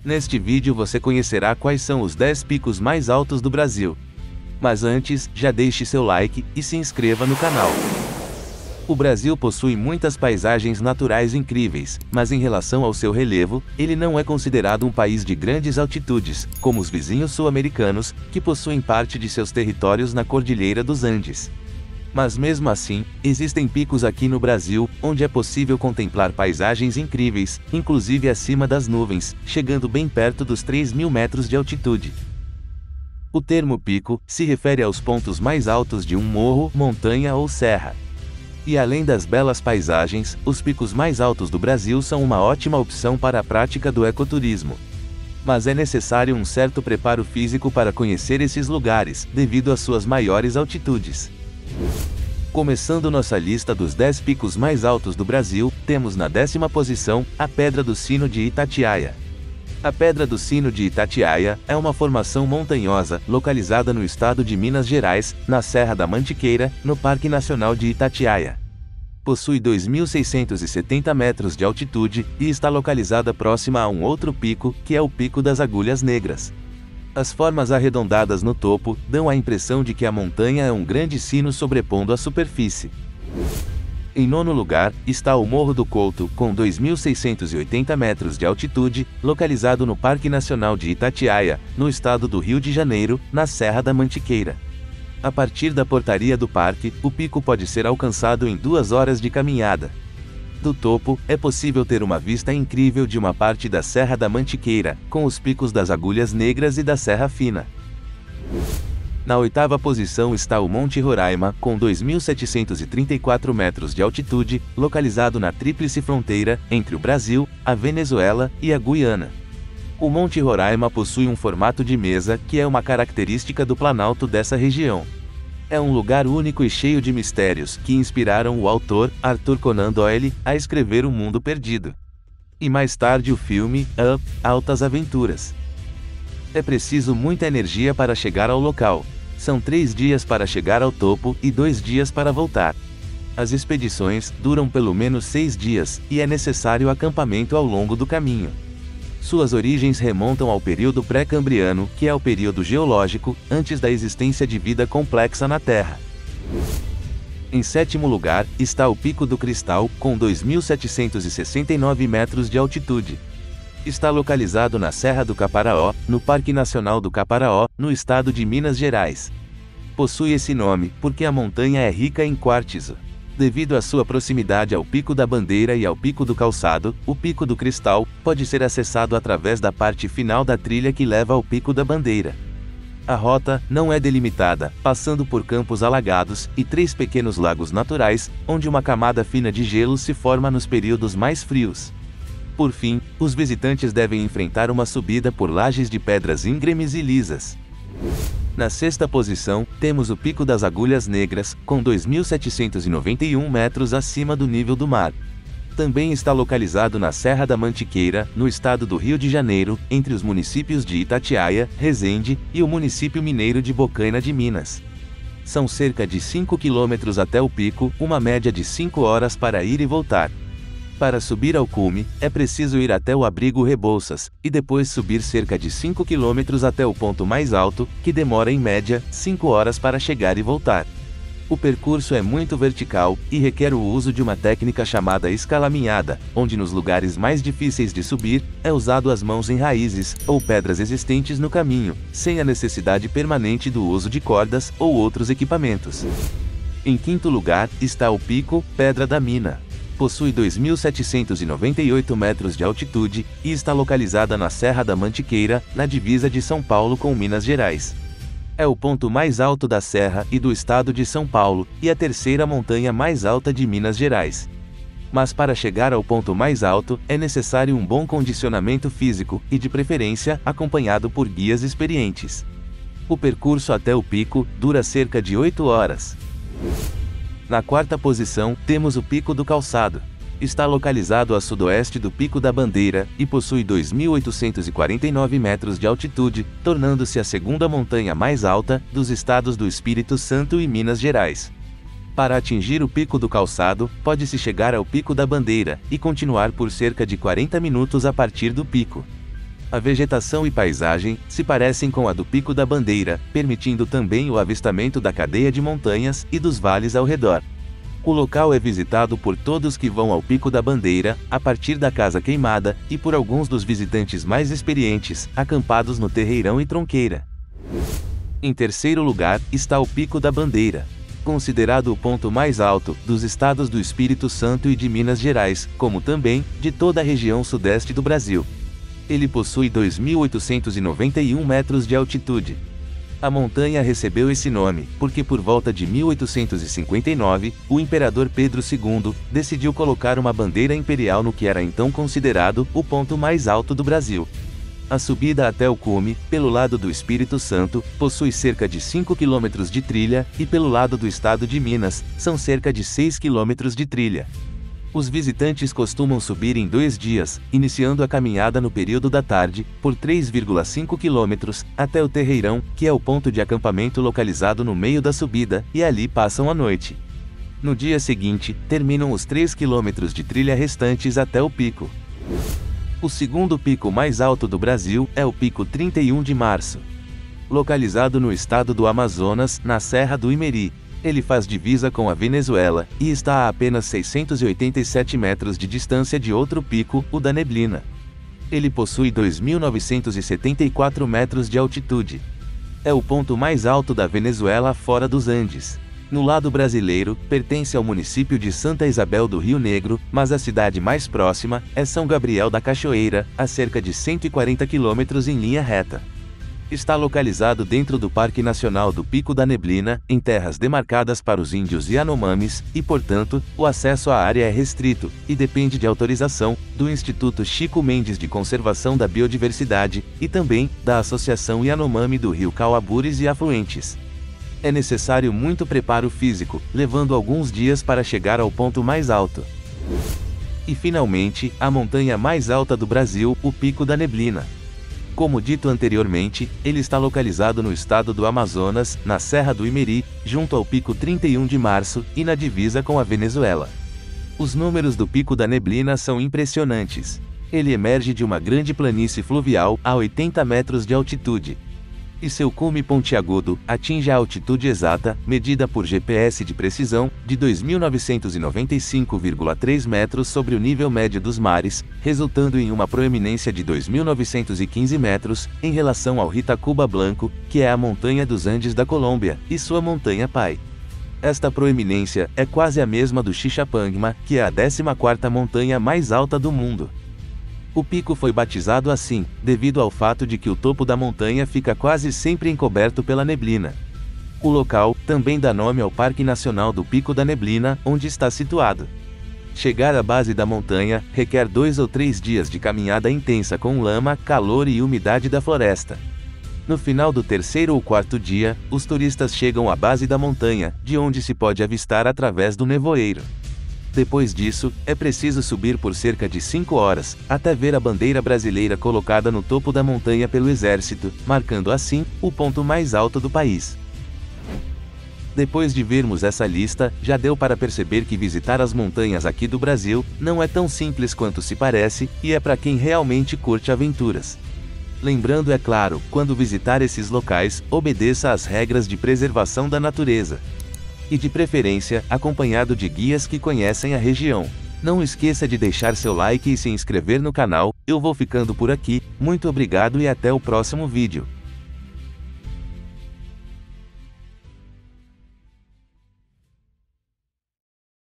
Neste vídeo você conhecerá quais são os 10 picos mais altos do Brasil. Mas antes, já deixe seu like e se inscreva no canal. O Brasil possui muitas paisagens naturais incríveis, mas em relação ao seu relevo, ele não é considerado um país de grandes altitudes, como os vizinhos sul-americanos, que possuem parte de seus territórios na Cordilheira dos Andes. Mas mesmo assim, existem picos aqui no Brasil, onde é possível contemplar paisagens incríveis, inclusive acima das nuvens, chegando bem perto dos 3.000 metros de altitude. O termo pico se refere aos pontos mais altos de um morro, montanha ou serra. E além das belas paisagens, os picos mais altos do Brasil são uma ótima opção para a prática do ecoturismo. Mas é necessário um certo preparo físico para conhecer esses lugares, devido às suas maiores altitudes. Começando nossa lista dos 10 picos mais altos do Brasil, temos na 10ª posição, a Pedra do Sino de Itatiaia. A Pedra do Sino de Itatiaia é uma formação montanhosa, localizada no estado de Minas Gerais, na Serra da Mantiqueira, no Parque Nacional de Itatiaia. Possui 2.670 metros de altitude, e está localizada próxima a um outro pico, que é o Pico das Agulhas Negras. As formas arredondadas no topo dão a impressão de que a montanha é um grande sino sobrepondo a superfície. Em 9º lugar, está o Morro do Couto, com 2.680 metros de altitude, localizado no Parque Nacional de Itatiaia, no estado do Rio de Janeiro, na Serra da Mantiqueira. A partir da portaria do parque, o pico pode ser alcançado em 2 horas de caminhada. Do topo, é possível ter uma vista incrível de uma parte da Serra da Mantiqueira, com os picos das Agulhas Negras e da Serra Fina. Na 8ª posição está o Monte Roraima, com 2.734 metros de altitude, localizado na tríplice fronteira, entre o Brasil, a Venezuela e a Guiana. O Monte Roraima possui um formato de mesa, que é uma característica do planalto dessa região. É um lugar único e cheio de mistérios, que inspiraram o autor, Arthur Conan Doyle, a escrever O Mundo Perdido. E mais tarde o filme, Up, Altas Aventuras. É preciso muita energia para chegar ao local. São 3 dias para chegar ao topo e 2 dias para voltar. As expedições duram pelo menos 6 dias, e é necessário acampamento ao longo do caminho. Suas origens remontam ao período pré-cambriano, que é o período geológico, antes da existência de vida complexa na Terra. Em 7º lugar, está o Pico do Cristal, com 2.769 metros de altitude. Está localizado na Serra do Caparaó, no Parque Nacional do Caparaó, no estado de Minas Gerais. Possui esse nome, porque a montanha é rica em quartzo. Devido à sua proximidade ao Pico da Bandeira e ao Pico do Calçado, o Pico do Cristal pode ser acessado através da parte final da trilha que leva ao Pico da Bandeira. A rota não é delimitada, passando por campos alagados e 3 pequenos lagos naturais, onde uma camada fina de gelo se forma nos períodos mais frios. Por fim, os visitantes devem enfrentar uma subida por lajes de pedras íngremes e lisas. Na 6ª posição, temos o Pico das Agulhas Negras, com 2.791 metros acima do nível do mar. Também está localizado na Serra da Mantiqueira, no estado do Rio de Janeiro, entre os municípios de Itatiaia, Resende e o município mineiro de Bocaina de Minas. São cerca de 5 quilômetros até o pico, uma média de 5 horas para ir e voltar. Para subir ao cume, é preciso ir até o abrigo Rebouças, e depois subir cerca de 5 km até o ponto mais alto, que demora em média 5 horas para chegar e voltar. O percurso é muito vertical, e requer o uso de uma técnica chamada escalaminhada, onde nos lugares mais difíceis de subir, é usado as mãos em raízes, ou pedras existentes no caminho, sem a necessidade permanente do uso de cordas ou outros equipamentos. Em 5º lugar, está o Pico Pedra da Mina. Possui 2.798 metros de altitude, e está localizada na Serra da Mantiqueira, na divisa de São Paulo com Minas Gerais. É o ponto mais alto da serra e do estado de São Paulo, e a 3ª montanha mais alta de Minas Gerais. Mas para chegar ao ponto mais alto, é necessário um bom condicionamento físico, e de preferência, acompanhado por guias experientes. O percurso até o pico dura cerca de 8 horas. Na 4ª posição, temos o Pico do Calçado. Está localizado a sudoeste do Pico da Bandeira, e possui 2.849 metros de altitude, tornando-se a 2ª montanha mais alta dos estados do Espírito Santo e Minas Gerais. Para atingir o Pico do Calçado, pode-se chegar ao Pico da Bandeira, e continuar por cerca de 40 minutos a partir do pico. A vegetação e paisagem se parecem com a do Pico da Bandeira, permitindo também o avistamento da cadeia de montanhas e dos vales ao redor. O local é visitado por todos que vão ao Pico da Bandeira, a partir da Casa Queimada, e por alguns dos visitantes mais experientes, acampados no Terreirão e Tronqueira. Em terceiro lugar, está o Pico da Bandeira. Considerado o ponto mais alto dos estados do Espírito Santo e de Minas Gerais, como também de toda a região sudeste do Brasil. Ele possui 2.891 metros de altitude. A montanha recebeu esse nome porque por volta de 1859, o imperador Pedro II decidiu colocar uma bandeira imperial no que era então considerado o ponto mais alto do Brasil. A subida até o cume, pelo lado do Espírito Santo, possui cerca de 5 km de trilha, e pelo lado do estado de Minas, são cerca de 6 km de trilha. Os visitantes costumam subir em 2 dias, iniciando a caminhada no período da tarde, por 3,5 km, até o Terreirão, que é o ponto de acampamento localizado no meio da subida, e ali passam a noite. No dia seguinte, terminam os 3 km de trilha restantes até o pico. O segundo pico mais alto do Brasil é o Pico 31 de Março. Localizado no estado do Amazonas, na Serra do Imeri. Ele faz divisa com a Venezuela, e está a apenas 687 metros de distância de outro pico, o da Neblina. Ele possui 2.974 metros de altitude. É o ponto mais alto da Venezuela fora dos Andes. No lado brasileiro, pertence ao município de Santa Isabel do Rio Negro, mas a cidade mais próxima é São Gabriel da Cachoeira, a cerca de 140 quilômetros em linha reta. Está localizado dentro do Parque Nacional do Pico da Neblina, em terras demarcadas para os índios Yanomamis, e portanto, o acesso à área é restrito, e depende de autorização, do Instituto Chico Mendes de Conservação da Biodiversidade, e também, da Associação Yanomami do Rio Cauabures e afluentes. É necessário muito preparo físico, levando alguns dias para chegar ao ponto mais alto. E finalmente, a montanha mais alta do Brasil, o Pico da Neblina. Como dito anteriormente, ele está localizado no estado do Amazonas, na Serra do Imeri, junto ao Pico 31 de Março, e na divisa com a Venezuela. Os números do Pico da Neblina são impressionantes. Ele emerge de uma grande planície fluvial, a 80 metros de altitude. E seu cume pontiagudo atinge a altitude exata, medida por GPS de precisão, de 2.995,3 metros sobre o nível médio dos mares, resultando em uma proeminência de 2.915 metros, em relação ao Ritacuba Blanco, que é a montanha dos Andes da Colômbia, e sua montanha pai. Esta proeminência é quase a mesma do Xixapangma, que é a 14ª montanha mais alta do mundo. O pico foi batizado assim, devido ao fato de que o topo da montanha fica quase sempre encoberto pela neblina. O local também dá nome ao Parque Nacional do Pico da Neblina, onde está situado. Chegar à base da montanha requer 2 ou 3 dias de caminhada intensa com lama, calor e umidade da floresta. No final do 3º ou 4º dia, os turistas chegam à base da montanha, de onde se pode avistar através do nevoeiro. Depois disso, é preciso subir por cerca de 5 horas, até ver a bandeira brasileira colocada no topo da montanha pelo exército, marcando assim, o ponto mais alto do país. Depois de vermos essa lista, já deu para perceber que visitar as montanhas aqui do Brasil, não é tão simples quanto se parece, e é para quem realmente curte aventuras. Lembrando, é claro, quando visitar esses locais, obedeça às regras de preservação da natureza. E de preferência, acompanhado de guias que conhecem a região. Não esqueça de deixar seu like e se inscrever no canal. Eu vou ficando por aqui, muito obrigado e até o próximo vídeo.